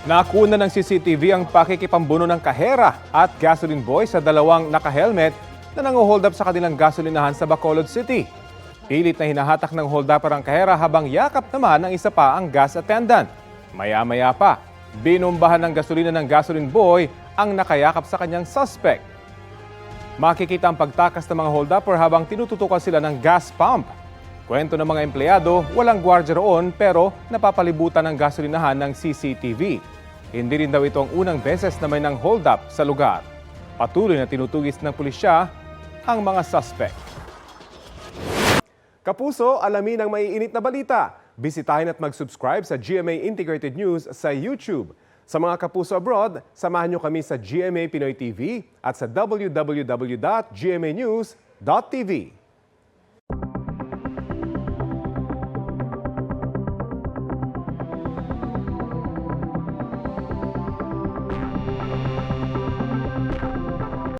Nakuna ng CCTV ang pakikipambuno ng kahera at gasoline boy sa dalawang naka-helmet na nangu-hold up sa kanilang gasolinahan sa Bacolod City. Pilit na hinahatak ng hold upper ang kahera habang yakap naman ng isa pa ang gas attendant. Maya-maya pa, binombahan ng gasolina ng gasoline boy ang nakayakap sa kanyang suspect. Makikita ang pagtakas ng mga hold upper habang tinututukan sila ng gas pump. Kwento ng mga empleyado, walang gwardiya roon pero napapalibutan ng gasolinahan ng CCTV. Hindi rin daw ito ang unang beses na may nang hold up sa lugar. Patuloy na tinutugis ng pulisya ang mga suspect. Kapuso, alamin ang maiinit na balita. Bisitahin at mag-subscribe sa GMA Integrated News sa YouTube. Sa mga kapuso abroad, samahan nyo kami sa GMA Pinoy TV at sa www.gmanews.tv.